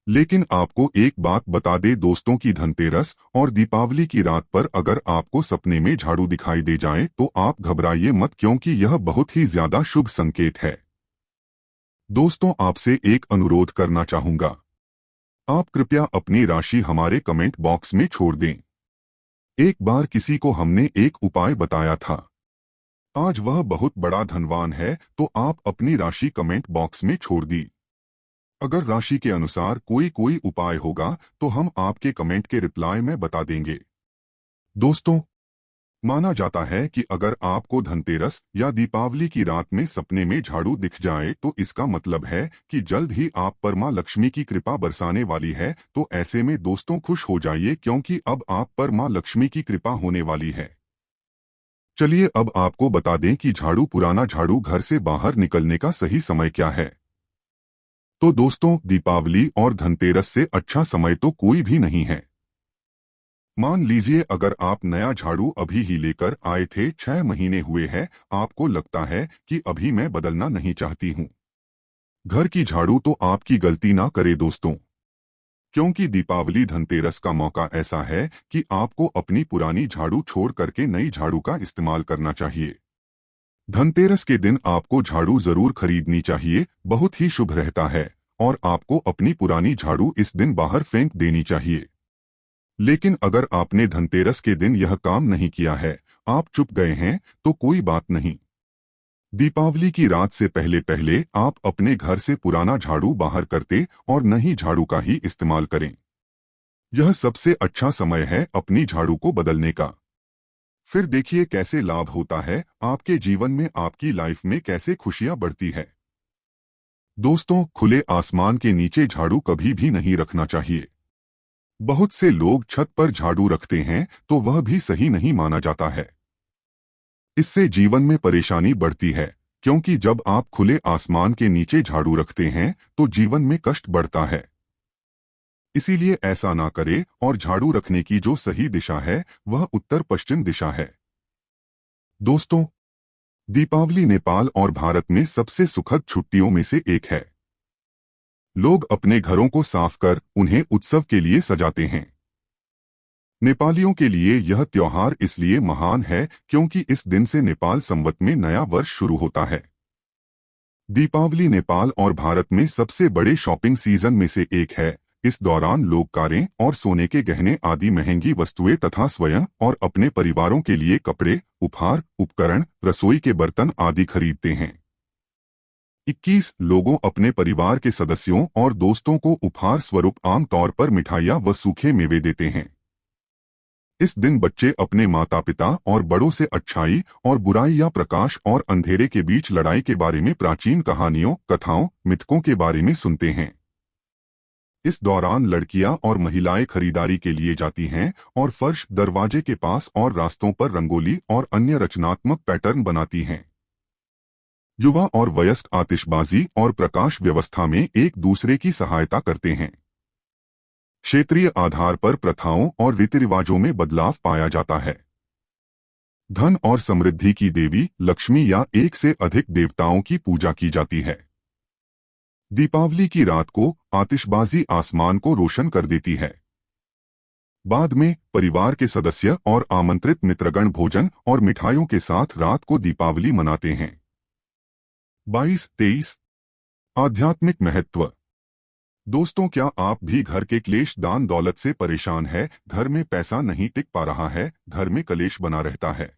लेकिन आपको एक बात बता दे दोस्तों की धनतेरस और दीपावली की रात पर अगर आपको सपने में झाड़ू दिखाई दे जाए तो आप घबराइए मत, क्योंकि यह बहुत ही ज्यादा शुभ संकेत है। दोस्तों, आपसे एक अनुरोध करना चाहूंगा। आप कृपया अपनी राशि हमारे कमेंट बॉक्स में छोड़ दें। एक बार किसी को हमने एक उपाय बताया था। आज वह बहुत बड़ा धनवान है, तो आप अपनी राशि कमेंट बॉक्स में छोड़ दी। अगर राशि के अनुसार कोई कोई उपाय होगा तो हम आपके कमेंट के रिप्लाई में बता देंगे। दोस्तों, माना जाता है कि अगर आपको धनतेरस या दीपावली की रात में सपने में झाड़ू दिख जाए तो इसका मतलब है कि जल्द ही आप पर मां लक्ष्मी की कृपा बरसाने वाली है। तो ऐसे में दोस्तों खुश हो जाइए, क्योंकि अब आप पर मां लक्ष्मी की कृपा होने वाली है। चलिए अब आपको बता दें कि पुराना झाड़ू घर से बाहर निकलने का सही समय क्या है। तो दोस्तों, दीपावली और धनतेरस से अच्छा समय तो कोई भी नहीं है। मान लीजिए अगर आप नया झाड़ू अभी ही लेकर आए थे, 6 महीने हुए हैं, आपको लगता है कि अभी मैं बदलना नहीं चाहती हूँ घर की झाड़ू, तो आपकी गलती ना करे दोस्तों, क्योंकि दीपावली धनतेरस का मौका ऐसा है कि आपको अपनी पुरानी झाड़ू छोड़ करके नई झाड़ू का इस्तेमाल करना चाहिए। धनतेरस के दिन आपको झाड़ू जरूर खरीदनी चाहिए, बहुत ही शुभ रहता है, और आपको अपनी पुरानी झाड़ू इस दिन बाहर फेंक देनी चाहिए। लेकिन अगर आपने धनतेरस के दिन यह काम नहीं किया है, आप चुप गए हैं, तो कोई बात नहीं। दीपावली की रात से पहले पहले आप अपने घर से पुराना झाड़ू बाहर करते और नई झाड़ू का ही इस्तेमाल करें। यह सबसे अच्छा समय है अपनी झाड़ू को बदलने का। फिर देखिए कैसे लाभ होता है आपके जीवन में, आपकी लाइफ में कैसे खुशियां बढ़ती है। दोस्तों, खुले आसमान के नीचे झाड़ू कभी भी नहीं रखना चाहिए। बहुत से लोग छत पर झाड़ू रखते हैं, तो वह भी सही नहीं माना जाता है। इससे जीवन में परेशानी बढ़ती है, क्योंकि जब आप खुले आसमान के नीचे झाड़ू रखते हैं तो जीवन में कष्ट बढ़ता है। इसीलिए ऐसा ना करें, और झाड़ू रखने की जो सही दिशा है वह उत्तर पश्चिम दिशा है। दोस्तों, दीपावली नेपाल और भारत में सबसे सुखद छुट्टियों में से एक है। लोग अपने घरों को साफ कर उन्हें उत्सव के लिए सजाते हैं। नेपालियों के लिए यह त्योहार इसलिए महान है क्योंकि इस दिन से नेपाल संवत में नया वर्ष शुरू होता है। दीपावली नेपाल और भारत में सबसे बड़े शॉपिंग सीजन में से एक है। इस दौरान लोग कारें और सोने के गहने आदि महंगी वस्तुएं तथा स्वयं और अपने परिवारों के लिए कपड़े, उपहार, उपकरण, रसोई के बर्तन आदि खरीदते हैं। 21 लोगों अपने परिवार के सदस्यों और दोस्तों को उपहार स्वरूप आमतौर पर मिठाइयाँ व सूखे मेवे देते हैं। इस दिन बच्चे अपने माता पिता और बड़ों से अच्छाई और बुराई या प्रकाश और अंधेरे के बीच लड़ाई के बारे में प्राचीन कहानियों, कथाओं, मिथकों के बारे में सुनते हैं। इस दौरान लड़कियां और महिलाएं खरीदारी के लिए जाती हैं और फर्श, दरवाजे के पास और रास्तों पर रंगोली और अन्य रचनात्मक पैटर्न बनाती हैं। युवा और वयस्क आतिशबाजी और प्रकाश व्यवस्था में एक दूसरे की सहायता करते हैं। क्षेत्रीय आधार पर प्रथाओं और रीति रिवाजों में बदलाव पाया जाता है। धन और समृद्धि की देवी लक्ष्मी या एक से अधिक देवताओं की पूजा की जाती है। दीपावली की रात को आतिशबाजी आसमान को रोशन कर देती है। बाद में परिवार के सदस्य और आमंत्रित मित्रगण भोजन और मिठाइयों के साथ रात को दीपावली मनाते हैं। 22-23 आध्यात्मिक महत्व। दोस्तों, क्या आप भी घर के क्लेश दान दौलत से परेशान है? घर में पैसा नहीं टिक पा रहा है, घर में कलेश बना रहता है।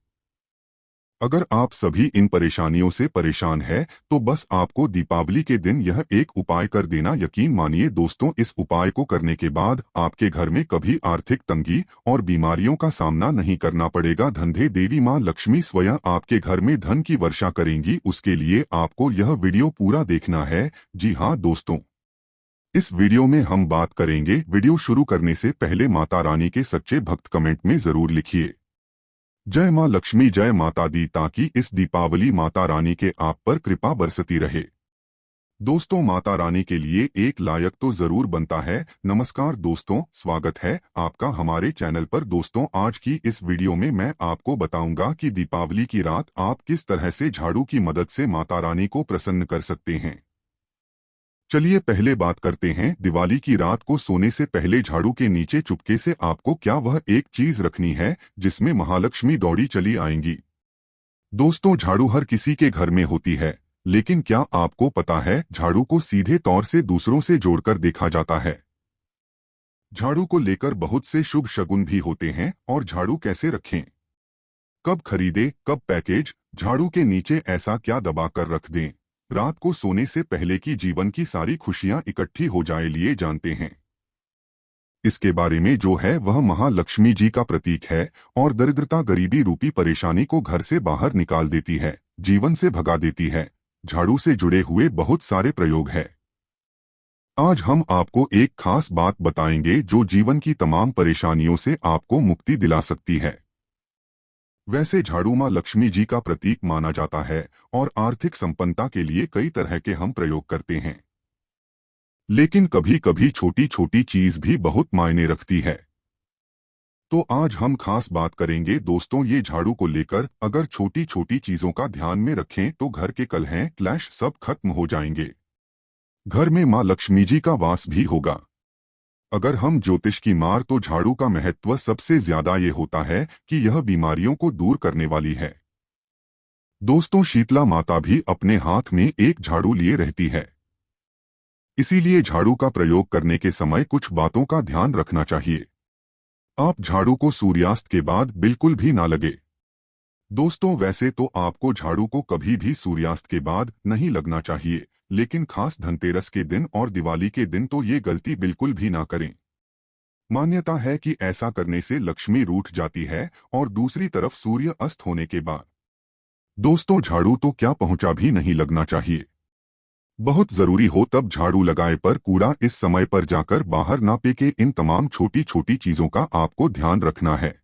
अगर आप सभी इन परेशानियों से परेशान है तो बस आपको दीपावली के दिन यह एक उपाय कर देना। यकीन मानिए दोस्तों, इस उपाय को करने के बाद आपके घर में कभी आर्थिक तंगी और बीमारियों का सामना नहीं करना पड़ेगा। धनधे देवी मां लक्ष्मी स्वयं आपके घर में धन की वर्षा करेंगी। उसके लिए आपको यह वीडियो पूरा देखना है। जी हाँ दोस्तों, इस वीडियो में हम बात करेंगे। वीडियो शुरू करने से पहले माता रानी के सच्चे भक्त कमेंट में जरूर लिखिए जय मां लक्ष्मी, जय माता दी, ताकि इस दीपावली माता रानी के आप पर कृपा बरसती रहे। दोस्तों, माता रानी के लिए एक लायक तो जरूर बनता है। नमस्कार दोस्तों, स्वागत है आपका हमारे चैनल पर। दोस्तों, आज की इस वीडियो में मैं आपको बताऊंगा कि दीपावली की रात आप किस तरह से झाड़ू की मदद से माता रानी को प्रसन्न कर सकते हैं। चलिए पहले बात करते हैं दिवाली की रात को सोने से पहले झाड़ू के नीचे चुपके से आपको क्या वह एक चीज रखनी है जिसमें महालक्ष्मी दौड़ी चली आएंगी। दोस्तों, झाड़ू हर किसी के घर में होती है, लेकिन क्या आपको पता है झाड़ू को सीधे तौर से दूसरों से जोड़कर देखा जाता है। झाड़ू को लेकर बहुत से शुभ शगुन भी होते हैं। और झाड़ू कैसे रखें, कब खरीदें, कब पैकेज, झाड़ू के नीचे ऐसा क्या दबा कर रख दें रात को सोने से पहले की जीवन की सारी खुशियां इकट्ठी हो जाए, लिए जानते हैं। इसके बारे में जो है वह महालक्ष्मी जी का प्रतीक है और दरिद्रता गरीबी रूपी परेशानी को घर से बाहर निकाल देती है, जीवन से भगा देती है। झाड़ू से जुड़े हुए बहुत सारे प्रयोग है। आज हम आपको एक खास बात बताएंगे जो जीवन की तमाम परेशानियों से आपको मुक्ति दिला सकती है। वैसे झाड़ू मां लक्ष्मी जी का प्रतीक माना जाता है और आर्थिक संपन्नता के लिए कई तरह के हम प्रयोग करते हैं, लेकिन कभी कभी छोटी छोटी चीज भी बहुत मायने रखती है। तो आज हम खास बात करेंगे दोस्तों ये झाड़ू को लेकर। अगर छोटी छोटी चीजों का ध्यान में रखें तो घर के कलह क्लैश सब खत्म हो जाएंगे, घर में मां लक्ष्मी जी का वास भी होगा। अगर हम ज्योतिष की मार तो झाड़ू का महत्व सबसे ज्यादा ये होता है कि यह बीमारियों को दूर करने वाली है। दोस्तों, शीतला माता भी अपने हाथ में एक झाड़ू लिए रहती है, इसीलिए झाड़ू का प्रयोग करने के समय कुछ बातों का ध्यान रखना चाहिए। आप झाड़ू को सूर्यास्त के बाद बिल्कुल भी ना लगे। दोस्तों, वैसे तो आपको झाड़ू को कभी भी सूर्यास्त के बाद नहीं लगना चाहिए, लेकिन खास धनतेरस के दिन और दिवाली के दिन तो ये गलती बिल्कुल भी ना करें। मान्यता है कि ऐसा करने से लक्ष्मी रूठ जाती है और दूसरी तरफ सूर्य अस्त होने के बाद दोस्तों झाड़ू तो क्या पहुंचा भी नहीं लगना चाहिए। बहुत जरूरी हो तब झाड़ू लगाए, पर कूड़ा इस समय पर जाकर बाहर ना फेंके। इन तमाम छोटी छोटी चीजों का आपको ध्यान रखना है।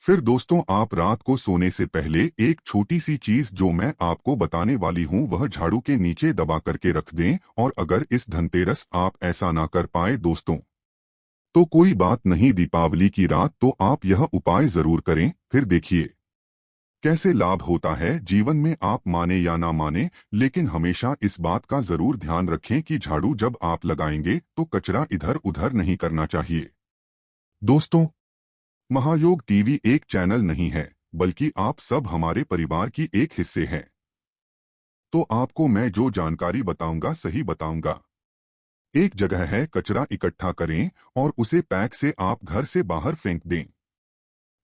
फिर दोस्तों, आप रात को सोने से पहले एक छोटी सी चीज जो मैं आपको बताने वाली हूं वह झाड़ू के नीचे दबा करके रख दें। और अगर इस धनतेरस आप ऐसा ना कर पाए दोस्तों तो कोई बात नहीं, दीपावली की रात तो आप यह उपाय जरूर करें। फिर देखिए कैसे लाभ होता है जीवन में। आप माने या ना माने, लेकिन हमेशा इस बात का जरूर ध्यान रखें कि झाड़ू जब आप लगाएंगे तो कचरा इधर उधर नहीं करना चाहिए। दोस्तों, महायोग टीवी एक चैनल नहीं है, बल्कि आप सब हमारे परिवार की एक हिस्से हैं। तो आपको मैं जो जानकारी बताऊंगा सही बताऊंगा। एक जगह है, कचरा इकट्ठा करें और उसे पैक से आप घर से बाहर फेंक दें,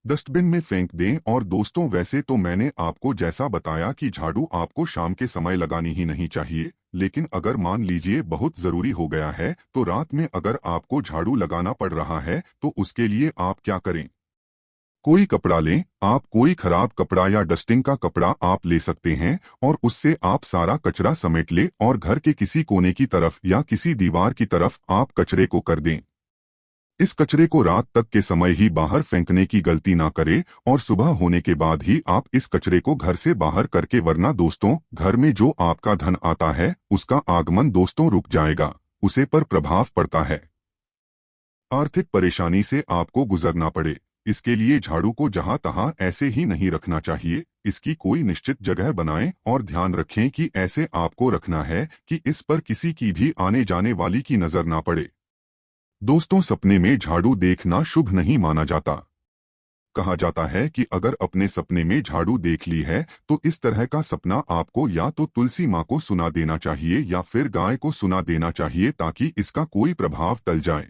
डस्टबिन में फेंक दें। और दोस्तों, वैसे तो मैंने आपको जैसा बताया कि झाड़ू आपको शाम के समय लगानी ही नहीं चाहिए, लेकिन अगर मान लीजिए बहुत जरूरी हो गया है तो रात में अगर आपको झाड़ू लगाना पड़ रहा है तो उसके लिए आप क्या करें, कोई कपड़ा लें। आप कोई खराब कपड़ा या डस्टिंग का कपड़ा आप ले सकते हैं और उससे आप सारा कचरा समेट ले और घर के किसी कोने की तरफ या किसी दीवार की तरफ आप कचरे को कर दें। इस कचरे को रात तक के समय ही बाहर फेंकने की गलती ना करें और सुबह होने के बाद ही आप इस कचरे को घर से बाहर करके, वरना दोस्तों घर में जो आपका धन आता है उसका आगमन दोस्तों रुक जाएगा, उसे पर प्रभाव पड़ता है। आर्थिक परेशानी से आपको गुजरना पड़े। इसके लिए झाड़ू को जहां तहां ऐसे ही नहीं रखना चाहिए, इसकी कोई निश्चित जगह बनाएं और ध्यान रखें कि ऐसे आपको रखना है कि इस पर किसी की भी आने जाने वाली की नजर ना पड़े। दोस्तों, सपने में झाड़ू देखना शुभ नहीं माना जाता। कहा जाता है कि अगर अपने सपने में झाड़ू देख ली है तो इस तरह का सपना आपको या तो तुलसी माँ को सुना देना चाहिए या फिर गाय को सुना देना चाहिए, ताकि इसका कोई प्रभाव टल जाए।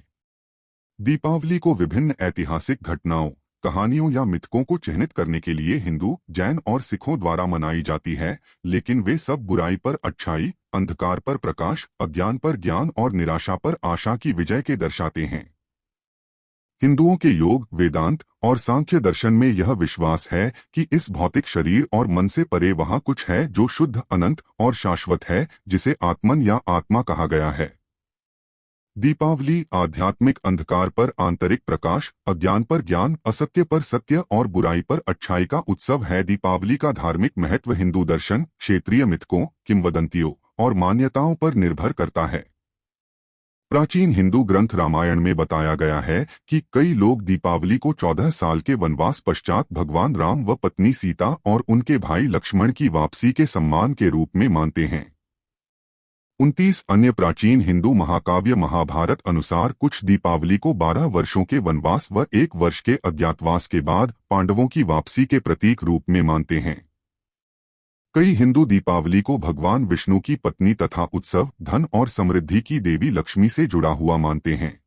दीपावली को विभिन्न ऐतिहासिक घटनाओं, कहानियों या मिथकों को चिह्नित करने के लिए हिंदू, जैन और सिखों द्वारा मनाई जाती है, लेकिन वे सब बुराई पर अच्छाई, अंधकार पर प्रकाश, अज्ञान पर ज्ञान और निराशा पर आशा की विजय के दर्शाते हैं। हिंदुओं के योग, वेदांत और सांख्य दर्शन में यह विश्वास है कि इस भौतिक शरीर और मन से परे वहाँ कुछ है जो शुद्ध, अनंत और शाश्वत है, जिसे आत्मन या आत्मा कहा गया है। दीपावली आध्यात्मिक अंधकार पर आंतरिक प्रकाश, अज्ञान पर ज्ञान, असत्य पर सत्य और बुराई पर अच्छाई का उत्सव है। दीपावली का धार्मिक महत्व हिंदू दर्शन, क्षेत्रीय मिथकों, किंवदंतियों और मान्यताओं पर निर्भर करता है। प्राचीन हिंदू ग्रंथ रामायण में बताया गया है कि कई लोग दीपावली को 14 साल के वनवास पश्चात भगवान राम व पत्नी सीता और उनके भाई लक्ष्मण की वापसी के सम्मान के रूप में मानते हैं। 29 अन्य प्राचीन हिंदू महाकाव्य महाभारत अनुसार कुछ दीपावली को 12 वर्षों के वनवास व 1 वर्ष के अज्ञातवास के बाद पांडवों की वापसी के प्रतीक रूप में मानते हैं। कई हिंदू दीपावली को भगवान विष्णु की पत्नी तथा उत्सव, धन और समृद्धि की देवी लक्ष्मी से जुड़ा हुआ मानते हैं।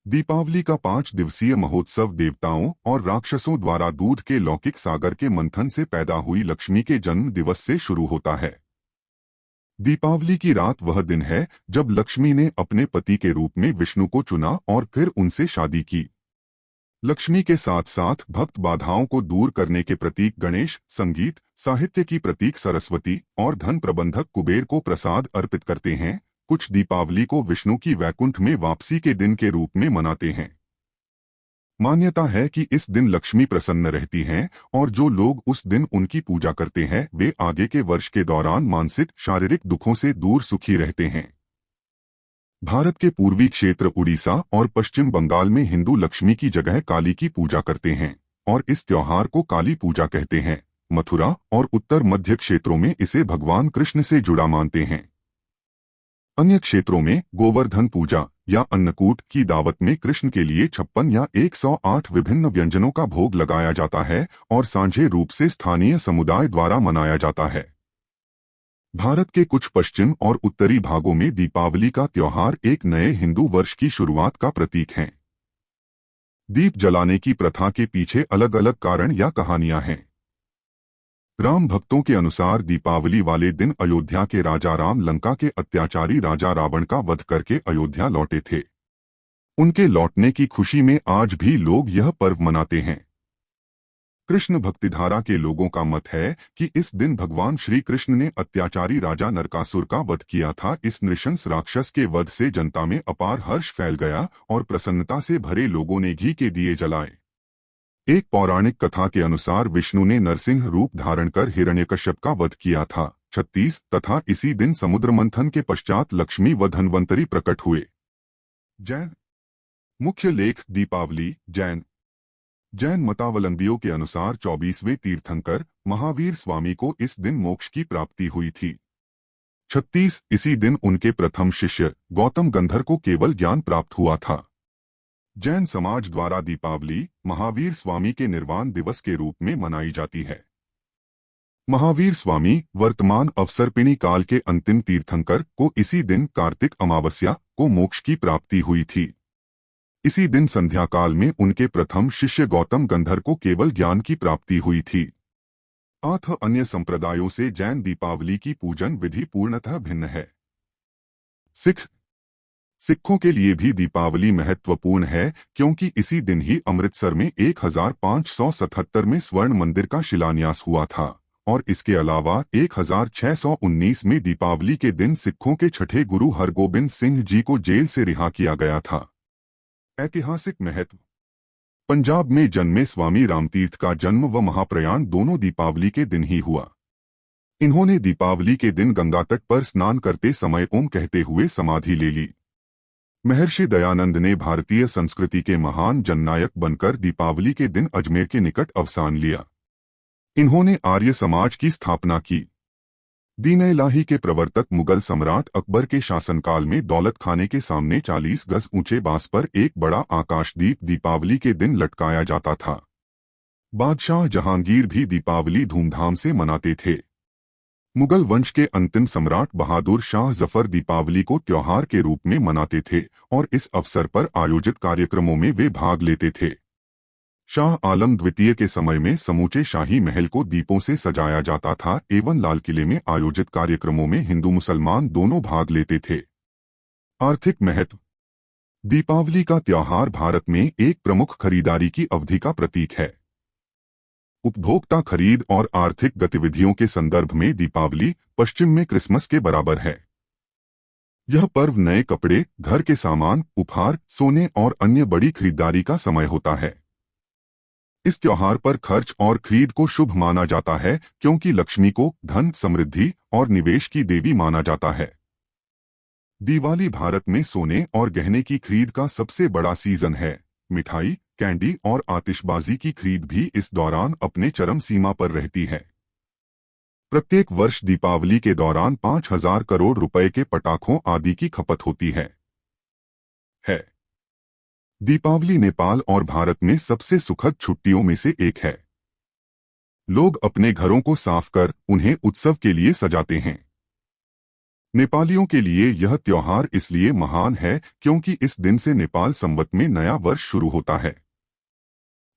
दीपावली का 5 दिवसीय महोत्सव देवताओं और राक्षसों द्वारा दूध के लौकिक सागर के मंथन से पैदा हुई लक्ष्मी के जन्म दिवस से शुरू होता है। दीपावली की रात वह दिन है जब लक्ष्मी ने अपने पति के रूप में विष्णु को चुना और फिर उनसे शादी की। लक्ष्मी के साथ साथ भक्त बाधाओं को दूर करने के प्रतीक गणेश, संगीत, साहित्य की प्रतीक सरस्वती और धन प्रबंधक कुबेर को प्रसाद अर्पित करते हैं। कुछ दीपावली को विष्णु की वैकुंठ में वापसी के दिन के रूप में मनाते हैं। मान्यता है कि इस दिन लक्ष्मी प्रसन्न रहती हैं और जो लोग उस दिन उनकी पूजा करते हैं वे आगे के वर्ष के दौरान मानसिक शारीरिक दुखों से दूर सुखी रहते हैं। भारत के पूर्वी क्षेत्र उड़ीसा और पश्चिम बंगाल में हिंदू लक्ष्मी की जगह काली की पूजा करते हैं और इस त्योहार को काली पूजा कहते हैं। मथुरा और उत्तर मध्य क्षेत्रों में इसे भगवान कृष्ण से जुड़ा मानते हैं। अन्य क्षेत्रों में गोवर्धन पूजा या अन्नकूट की दावत में कृष्ण के लिए 56 या 108 विभिन्न व्यंजनों का भोग लगाया जाता है और सांझे रूप से स्थानीय समुदाय द्वारा मनाया जाता है। भारत के कुछ पश्चिम और उत्तरी भागों में दीपावली का त्योहार एक नए हिंदू वर्ष की शुरुआत का प्रतीक है। दीप जलाने की प्रथा के पीछे अलग अलग कारण या कहानियां हैं। राम भक्तों के अनुसार दीपावली वाले दिन अयोध्या के राजा राम लंका के अत्याचारी राजा रावण का वध करके अयोध्या लौटे थे। उनके लौटने की खुशी में आज भी लोग यह पर्व मनाते हैं। कृष्ण भक्तिधारा के लोगों का मत है कि इस दिन भगवान श्री कृष्ण ने अत्याचारी राजा नरकासुर का वध किया था। इस नृशंस राक्षस के वध से जनता में अपार हर्ष फैल गया और प्रसन्नता से भरे लोगों ने घी के दिए जलाए। एक पौराणिक कथा के अनुसार विष्णु ने नरसिंह रूप धारण कर हिरण्यकश्यप का वध किया था। 36 तथा इसी दिन समुद्र मंथन के पश्चात लक्ष्मी व धन्वंतरी प्रकट हुए। जैन मुख्य लेख दीपावली जैन मतावलंबियों के अनुसार 24वें तीर्थंकर महावीर स्वामी को इस दिन मोक्ष की प्राप्ति हुई थी। 36 इसी दिन उनके प्रथम शिष्य गौतम गंधर को केवल ज्ञान प्राप्त हुआ था। जैन समाज द्वारा दीपावली महावीर स्वामी के निर्वाण दिवस के रूप में मनाई जाती है। महावीर स्वामी वर्तमान अवसर्पिणी काल के अंतिम तीर्थंकर को इसी दिन कार्तिक अमावस्या को मोक्ष की प्राप्ति हुई थी। इसी दिन संध्या काल में उनके प्रथम शिष्य गौतम गंधर को केवल ज्ञान की प्राप्ति हुई थी। अन्य संप्रदायों से जैन दीपावली की पूजन विधि पूर्णतः भिन्न है। सिखों के लिए भी दीपावली महत्वपूर्ण है क्योंकि इसी दिन ही अमृतसर में 1577 में स्वर्ण मंदिर का शिलान्यास हुआ था और इसके अलावा 1619 में दीपावली के दिन सिखों के छठे गुरु हरगोबिंद सिंह जी को जेल से रिहा किया गया था। ऐतिहासिक महत्व। पंजाब में जन्मे स्वामी रामतीर्थ का जन्म व महाप्रयाण दोनों दीपावली के दिन ही हुआ। इन्होंने दीपावली के दिन गंगा तट पर स्नान करते समय ओम कहते हुए समाधि ले ली। महर्षि दयानंद ने भारतीय संस्कृति के महान जननायक बनकर दीपावली के दिन अजमेर के निकट अवसान लिया। इन्होंने आर्य समाज की स्थापना की। दीन-ए-इलाही के प्रवर्तक मुगल सम्राट अकबर के शासनकाल में दौलत खाने के सामने 40 गज ऊंचे बांस पर एक बड़ा आकाशदीप दीपावली के दिन लटकाया जाता था। बादशाह जहांगीर भी दीपावली धूमधाम से मनाते थे। मुगल वंश के अंतिम सम्राट बहादुर शाह जफर दीपावली को त्योहार के रूप में मनाते थे और इस अवसर पर आयोजित कार्यक्रमों में वे भाग लेते थे। शाह आलम द्वितीय के समय में समूचे शाही महल को दीपों से सजाया जाता था एवं लाल किले में आयोजित कार्यक्रमों में हिंदू मुसलमान दोनों भाग लेते थे। आर्थिक महत्व। दीपावली का त्योहार भारत में एक प्रमुख खरीदारी की अवधि का प्रतीक है। उपभोक्ता खरीद और आर्थिक गतिविधियों के संदर्भ में दीपावली पश्चिम में क्रिसमस के बराबर है। यह पर्व नए कपड़े, घर के सामान, उपहार, सोने और अन्य बड़ी खरीदारी का समय होता है। इस त्योहार पर खर्च और खरीद को शुभ माना जाता है क्योंकि लक्ष्मी को धन, समृद्धि और निवेश की देवी माना जाता है। दिवाली भारत में सोने और गहने की खरीद का सबसे बड़ा सीजन है। मिठाई, कैंडी और आतिशबाजी की खरीद भी इस दौरान अपने चरम सीमा पर रहती है। प्रत्येक वर्ष दीपावली के दौरान 5,000 करोड़ रुपए के पटाखों आदि की खपत होती है। दीपावली नेपाल और भारत में सबसे सुखद छुट्टियों में से एक है। लोग अपने घरों को साफ कर उन्हें उत्सव के लिए सजाते हैं। नेपालियों के लिए यह त्योहार इसलिए महान है क्योंकि इस दिन से नेपाल संवत में नया वर्ष शुरू होता है।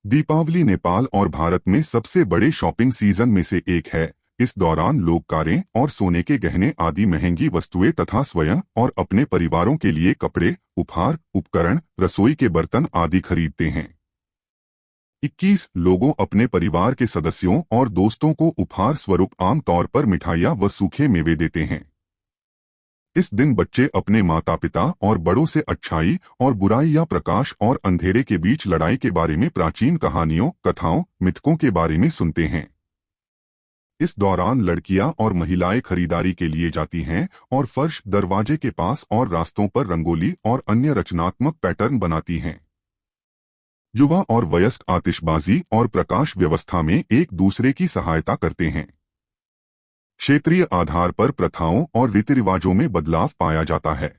दीपावली नेपाल और भारत में सबसे बड़े शॉपिंग सीजन में से एक है। इस दौरान लोग कारें और सोने के गहने आदि महंगी वस्तुएं तथा स्वयं और अपने परिवारों के लिए कपड़े, उपहार, उपकरण, रसोई के बर्तन आदि खरीदते हैं। 21 लोगों अपने परिवार के सदस्यों और दोस्तों को उपहार स्वरूप आमतौर पर मिठाइयाँ व सूखे मेवे देते हैं। इस दिन बच्चे अपने माता पिता और बड़ों से अच्छाई और बुराई या प्रकाश और अंधेरे के बीच लड़ाई के बारे में प्राचीन कहानियों, कथाओं, मिथकों के बारे में सुनते हैं। इस दौरान लड़कियां और महिलाएं खरीदारी के लिए जाती हैं और फर्श, दरवाजे के पास और रास्तों पर रंगोली और अन्य रचनात्मक पैटर्न बनाती हैं। युवा और वयस्क आतिशबाजी और प्रकाश व्यवस्था में एक दूसरे की सहायता करते हैं। क्षेत्रीय आधार पर प्रथाओं और रीति रिवाजों में बदलाव पाया जाता है।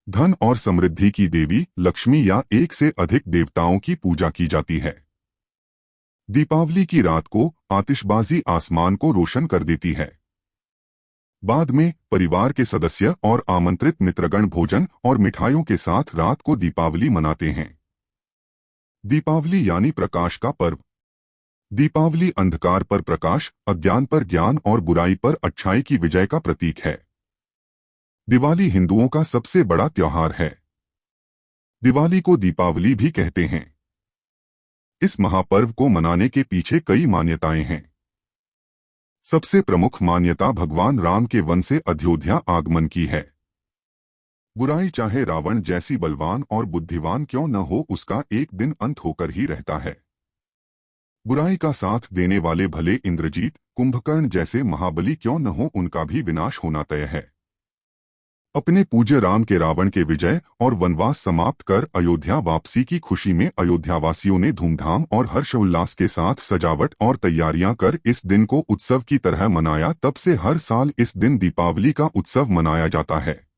धन और समृद्धि की देवी लक्ष्मी या एक से अधिक देवताओं की पूजा की जाती है। दीपावली की रात को आतिशबाजी आसमान को रोशन कर देती है। बाद में परिवार के सदस्य और आमंत्रित मित्रगण भोजन और मिठाइयों के साथ रात को दीपावली मनाते हैं। दीपावली यानी प्रकाश का पर्व। दीपावली अंधकार पर प्रकाश, अज्ञान पर ज्ञान और बुराई पर अच्छाई की विजय का प्रतीक है। दिवाली हिंदुओं का सबसे बड़ा त्योहार है। दिवाली को दीपावली भी कहते हैं। इस महापर्व को मनाने के पीछे कई मान्यताएं हैं। सबसे प्रमुख मान्यता भगवान राम के वन से अयोध्या आगमन की है। बुराई चाहे रावण जैसी बलवान और बुद्धिमान क्यों न हो, उसका एक दिन अंत होकर ही रहता है। बुराई का साथ देने वाले भले इंद्रजीत, कुंभकर्ण जैसे महाबली क्यों न हो, उनका भी विनाश होना तय है। अपने पूज्य राम के रावण के विजय और वनवास समाप्त कर अयोध्या वापसी की खुशी में अयोध्यावासियों ने धूमधाम और हर्षोल्लास के साथ सजावट और तैयारियां कर इस दिन को उत्सव की तरह मनाया। तब से हर साल इस दिन दीपावली का उत्सव मनाया जाता है।